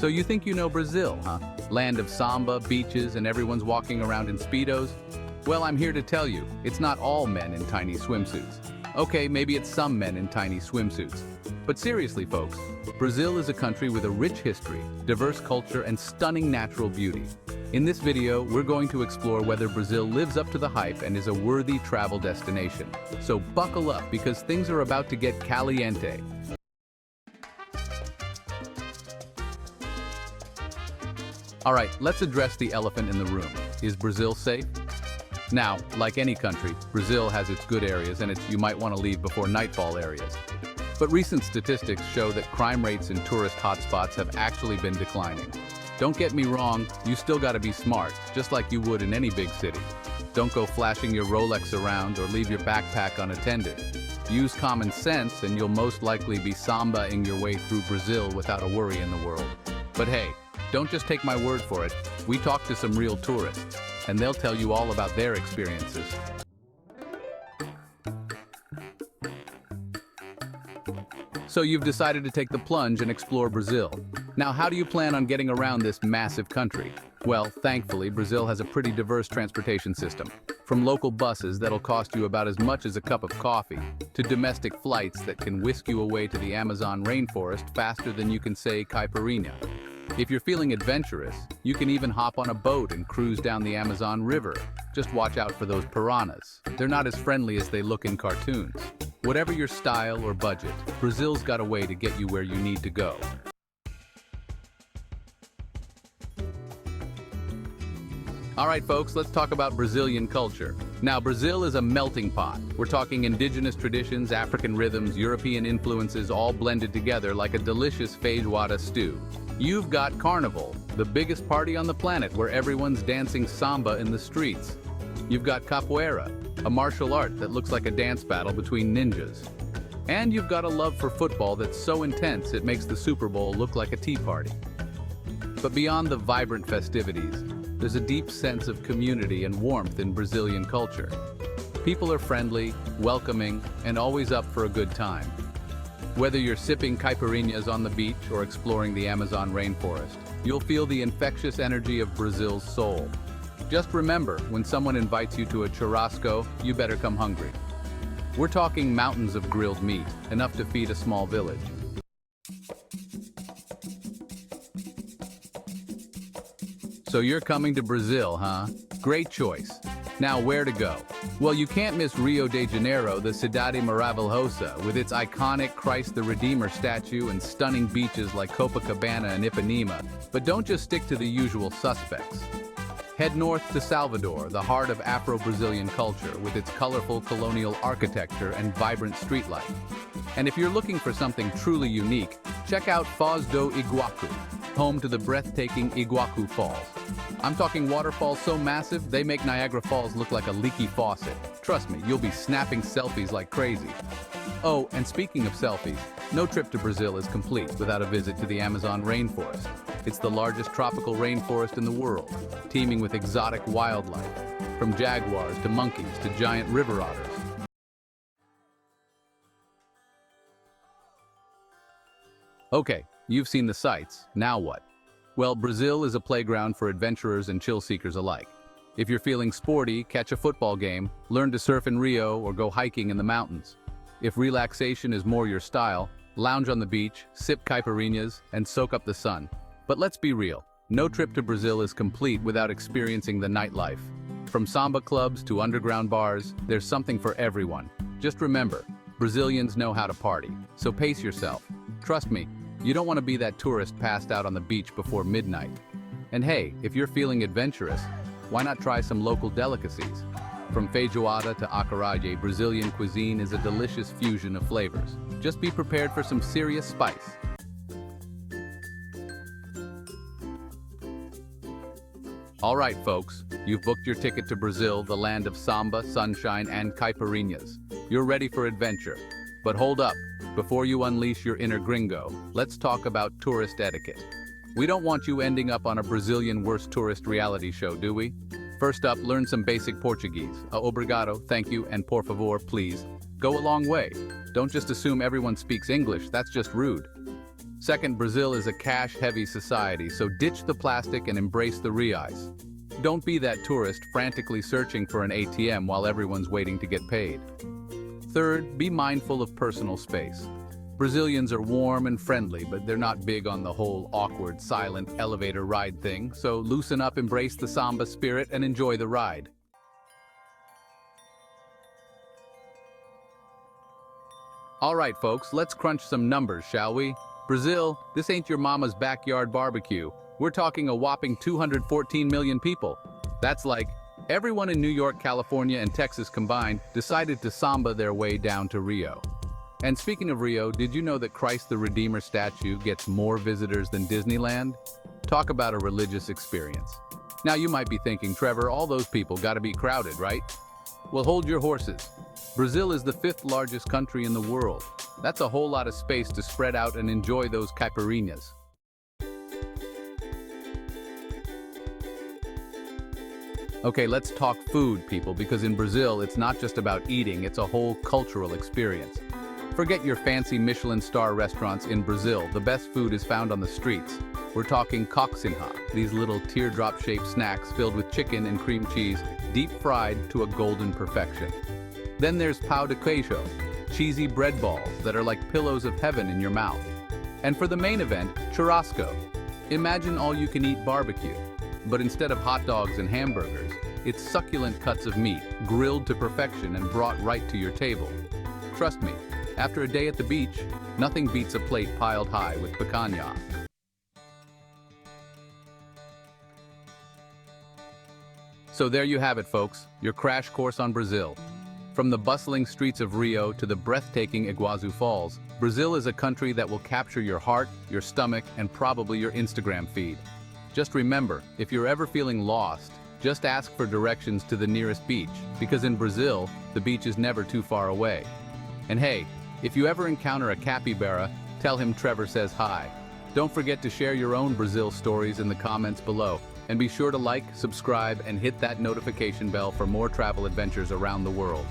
So you think you know Brazil, huh? Land of samba, beaches, and everyone's walking around in Speedos? Well, I'm here to tell you, it's not all men in tiny swimsuits. Okay, maybe it's some men in tiny swimsuits. But seriously, folks, Brazil is a country with a rich history, diverse culture, and stunning natural beauty. In this video, we're going to explore whether Brazil lives up to the hype and is a worthy travel destination. So buckle up because things are about to get caliente. All right, let's address the elephant in the room. Is Brazil safe? Now, like any country, Brazil has its good areas and its you might want to leave before nightfall areas. But recent statistics show that crime rates in tourist hotspots have actually been declining. Don't get me wrong, you still gotta be smart, just like you would in any big city. Don't go flashing your Rolex around or leave your backpack unattended. Use common sense and you'll most likely be sambaing your way through Brazil without a worry in the world. But hey, don't just take my word for it. We talked to some real tourists, and they'll tell you all about their experiences. So you've decided to take the plunge and explore Brazil. Now, how do you plan on getting around this massive country? Well, thankfully, Brazil has a pretty diverse transportation system. From local buses that'll cost you about as much as a cup of coffee, to domestic flights that can whisk you away to the Amazon rainforest faster than you can say caipirinha. If you're feeling adventurous, you can even hop on a boat and cruise down the Amazon River. Just watch out for those piranhas. They're not as friendly as they look in cartoons. Whatever your style or budget, Brazil's got a way to get you where you need to go. All right, folks, let's talk about Brazilian culture. Now, Brazil is a melting pot. We're talking indigenous traditions, African rhythms, European influences, all blended together like a delicious feijoada stew. You've got Carnival, the biggest party on the planet where everyone's dancing samba in the streets. You've got Capoeira, a martial art that looks like a dance battle between ninjas. And you've got a love for football that's so intense it makes the Super Bowl look like a tea party. But beyond the vibrant festivities, there's a deep sense of community and warmth in Brazilian culture. People are friendly, welcoming, and always up for a good time. Whether you're sipping caipirinhas on the beach or exploring the Amazon rainforest, you'll feel the infectious energy of Brazil's soul. Just remember, when someone invites you to a churrasco, you better come hungry. We're talking mountains of grilled meat, enough to feed a small village. So you're coming to Brazil, huh? Great choice. Now, where to go? Well, you can't miss Rio de Janeiro, the Cidade Maravilhosa, with its iconic Christ the Redeemer statue and stunning beaches like Copacabana and Ipanema. But don't just stick to the usual suspects. Head north to Salvador, the heart of Afro-Brazilian culture, with its colorful colonial architecture and vibrant street life. And if you're looking for something truly unique, check out Foz do Iguaçu, home to the breathtaking Iguaçu Falls. I'm talking waterfalls so massive, they make Niagara Falls look like a leaky faucet. Trust me, you'll be snapping selfies like crazy. Oh, and speaking of selfies, no trip to Brazil is complete without a visit to the Amazon rainforest. It's the largest tropical rainforest in the world, teeming with exotic wildlife, from jaguars to monkeys to giant river otters. Okay, you've seen the sights, now what? Well, Brazil is a playground for adventurers and chill seekers alike. If you're feeling sporty, catch a football game, learn to surf in Rio, or go hiking in the mountains. If relaxation is more your style, lounge on the beach, sip caipirinhas, and soak up the sun. But let's be real, no trip to Brazil is complete without experiencing the nightlife. From samba clubs to underground bars, there's something for everyone. Just remember, Brazilians know how to party, so pace yourself. Trust me, you don't want to be that tourist passed out on the beach before midnight. And hey, if you're feeling adventurous, why not try some local delicacies? From feijoada to acarajé, Brazilian cuisine is a delicious fusion of flavors. Just be prepared for some serious spice. All right, folks, you've booked your ticket to Brazil, the land of samba, sunshine, and caipirinhas. You're ready for adventure. But hold up. Before you unleash your inner gringo, let's talk about tourist etiquette. We don't want you ending up on a Brazilian worst tourist reality show, do we? First up, learn some basic Portuguese. Obrigado, thank you, and por favor, please. Go a long way. Don't just assume everyone speaks English, that's just rude. Second, Brazil is a cash-heavy society, so ditch the plastic and embrace the reais. Don't be that tourist frantically searching for an ATM while everyone's waiting to get paid. Third, be mindful of personal space. Brazilians are warm and friendly, but they're not big on the whole awkward, silent elevator ride thing, so loosen up, embrace the samba spirit, and enjoy the ride. All right, folks, let's crunch some numbers, shall we? Brazil, this ain't your mama's backyard barbecue. We're talking a whopping 214 million people. That's like everyone in New York, California, and Texas combined decided to samba their way down to Rio. And speaking of Rio, did you know that Christ the Redeemer statue gets more visitors than Disneyland? Talk about a religious experience. Now you might be thinking, Trevor, all those people gotta be crowded, right? Well, hold your horses. Brazil is the 5th largest country in the world. That's a whole lot of space to spread out and enjoy those caipirinhas. Okay, let's talk food, people, because in Brazil, it's not just about eating, it's a whole cultural experience. Forget your fancy Michelin star restaurants in Brazil. The best food is found on the streets. We're talking coxinha, these little teardrop-shaped snacks filled with chicken and cream cheese, deep fried to a golden perfection. Then there's pão de queijo, cheesy bread balls that are like pillows of heaven in your mouth. And for the main event, churrasco. Imagine all-you-can-eat barbecue, but instead of hot dogs and hamburgers, it's succulent cuts of meat, grilled to perfection and brought right to your table. Trust me, after a day at the beach, nothing beats a plate piled high with picanha. So there you have it, folks, your crash course on Brazil. From the bustling streets of Rio to the breathtaking Iguazu Falls, Brazil is a country that will capture your heart, your stomach, and probably your Instagram feed. Just remember, if you're ever feeling lost, just ask for directions to the nearest beach, because in Brazil, the beach is never too far away. And hey, if you ever encounter a capybara, tell him Trevor says hi. Don't forget to share your own Brazil stories in the comments below, and be sure to like, subscribe, and hit that notification bell for more travel adventures around the world.